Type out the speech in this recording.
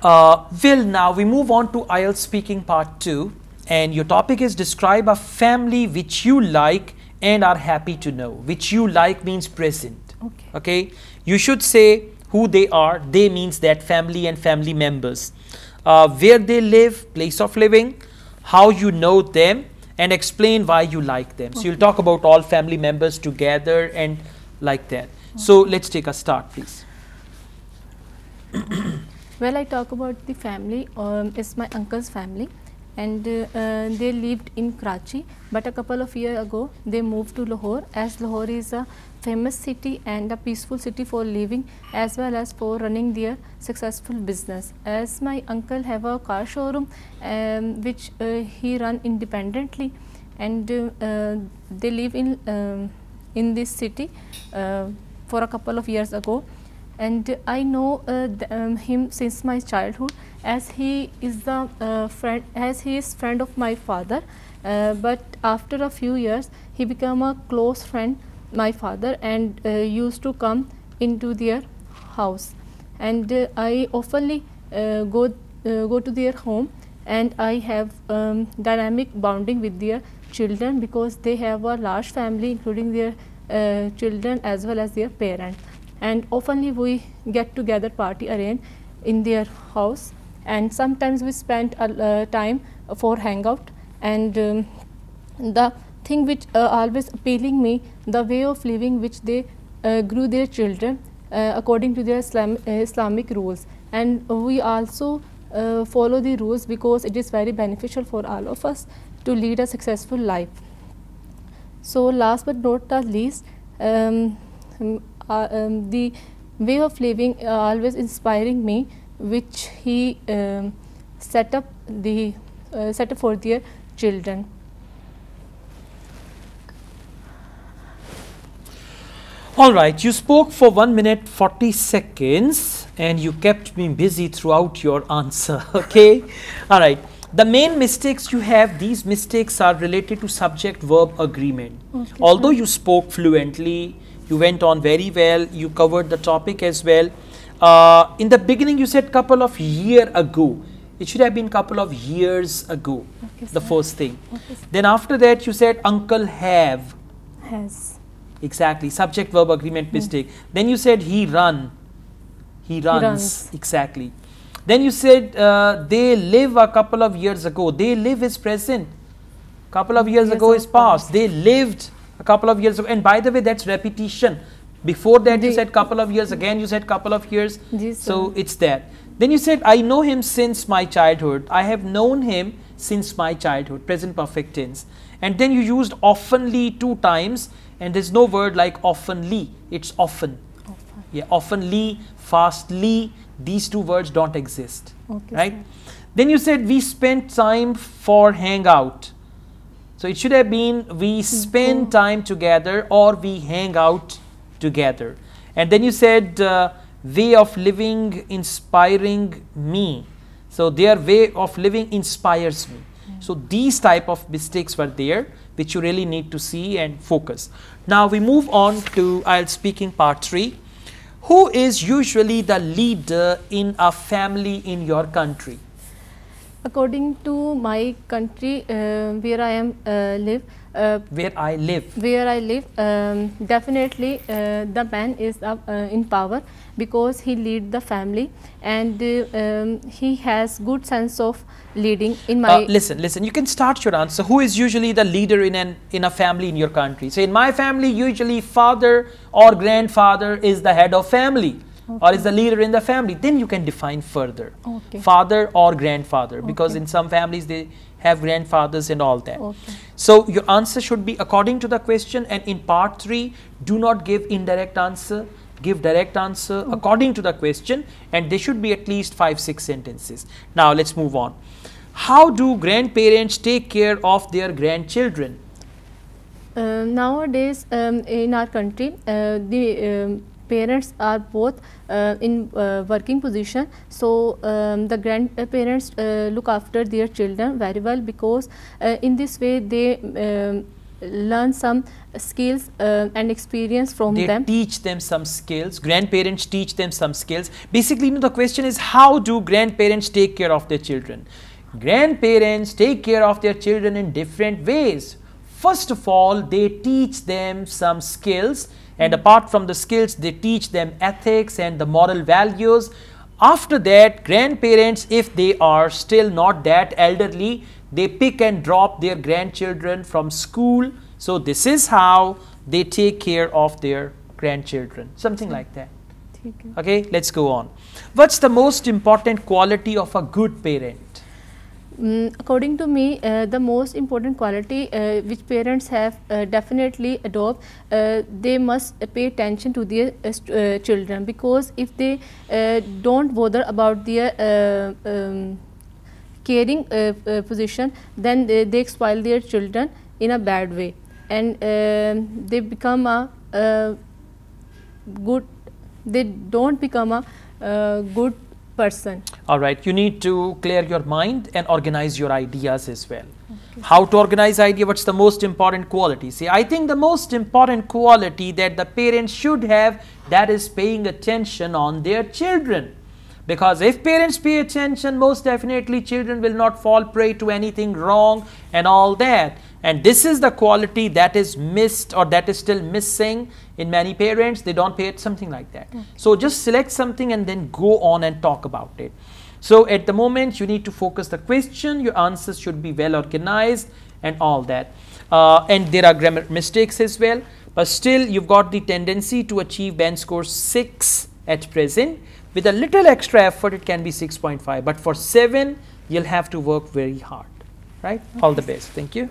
Will, now we move on to Ielts speaking part 2, and your topic is describe a family which you like and are happy to know. Which you like means present. Okay. You should say who they are. They means that family and family members. Where they live, place of living, how you know them, and explain why you like them. So you'll talk about all family members together and like that. So let's take a start, please. Well, I talk about the family. It's my uncle's family, and they lived in Karachi, but a couple of years ago they moved to Lahore, as Lahore is a famous city and a peaceful city for living as well as for running their successful business. As my uncle have a car showroom which he run independently, and they live in this city for a couple of years ago. And I know him since my childhood, as he is the friend of my father. But after a few years, he became a close friend my father, and used to come into their house. And I oftenly go to their home, and I have dynamic bonding with their children, because they have a large family, including their children as well as their parents. And oftenly we get together party arranged in their house, and sometimes we spend time for hangout. And the thing which always appealing me, the way of living which they grew their children according to their Islamic rules. And we also follow the rules, because it is very beneficial for all of us to lead a successful life. So last but not the least, the way of living always inspiring me, which he set up for their children. All right, you spoke for 1 minute 40 seconds and you kept me busy throughout your answer. Okay. All right. The main mistakes you have, these mistakes are related to subject verb agreement. Okay, although you spoke fluently, you went on very well, you covered the topic as well. In the beginning you said couple of years ago. It should have been couple of years ago. Okay, the first thing. Okay, then after that you said uncle have. Has. Exactly. Subject verb agreement mistake. Then you said he run. He runs. Exactly. Then you said they live a couple of years ago. They live is present. Couple of years ago is past. They lived a couple of years ago. And by the way, that's repetition. Before that you said couple of years, again you said couple of years. So it's that. Then you said I know him since my childhood. I have known him since my childhood. Present perfect tense. And then you used oftenly 2 times, and there's no word like oftenly. It's often. Yeah, oftenly, fastly. These 2 words don't exist. Okay, right? Then you said we spent time for hangout. So it should have been we spend time together or we hang out together. And then you said way of living inspiring me. So their way of living inspires me. So these type of mistakes were there, which you really need to see and focus. Now we move on to Ielts speaking part 3. Who is usually the leader in a family in your country? According to my country, where I am where I live, definitely the man is in power, because he lead the family, and he has good sense of leading. In my listen, you can start your answer. Who is usually the leader in a family in your country? So in my family, usually father or grandfather is the head of family. Okay. Or is the leader in the family. Then you can define further. Okay. Father or grandfather, because in some families they have grandfathers and all that. Okay. So your answer should be according to the question, and in part 3 do not give indirect answer, give direct answer according to the question, and there should be at least 5-6 sentences. Now let's move on. How do grandparents take care of their grandchildren? Nowadays in our country, the parents are both in working position, so the grandparents look after their children very well, because in this way they learn some skills and experience from They them. teach them some skills. Grandparents teach them some skills. Basically, the question is, how do grandparents take care of their children? Grandparents take care of their children in different ways. First of all, they teach them some skills, and apart from the skills, they teach them ethics and the moral values. After that, grandparents, if they are still not that elderly, they pick and drop their grandchildren from school. So this is how they take care of their grandchildren, something like that. Okay, let's go on. What's the most important quality of a good parent? According to me, the most important quality which parents have definitely adopt, they must pay attention to their children, because if they don't bother about their caring position, then they spoil their children in a bad way, and they become a good, they don't become a good person. All right, you need to clear your mind and organize your ideas as well. Okay. How to organize idea? What's the most important quality? See, I think the most important quality that the parents should have, that is paying attention on their children. Because if parents pay attention, most definitely children will not fall prey to anything wrong and all that. And this is the quality that is missed, or that is still missing in many parents. They don't pay it, something like that. Okay. So just select something and then go on and talk about it. So at the moment, you need to focus the question. Your answers should be well organized and all that. And there are grammar mistakes as well. But still, you've got the tendency to achieve band score 6 at present. With a little extra effort, it can be 6.5. But for 7, you'll have to work very hard. Right? Okay. All the best. Thank you.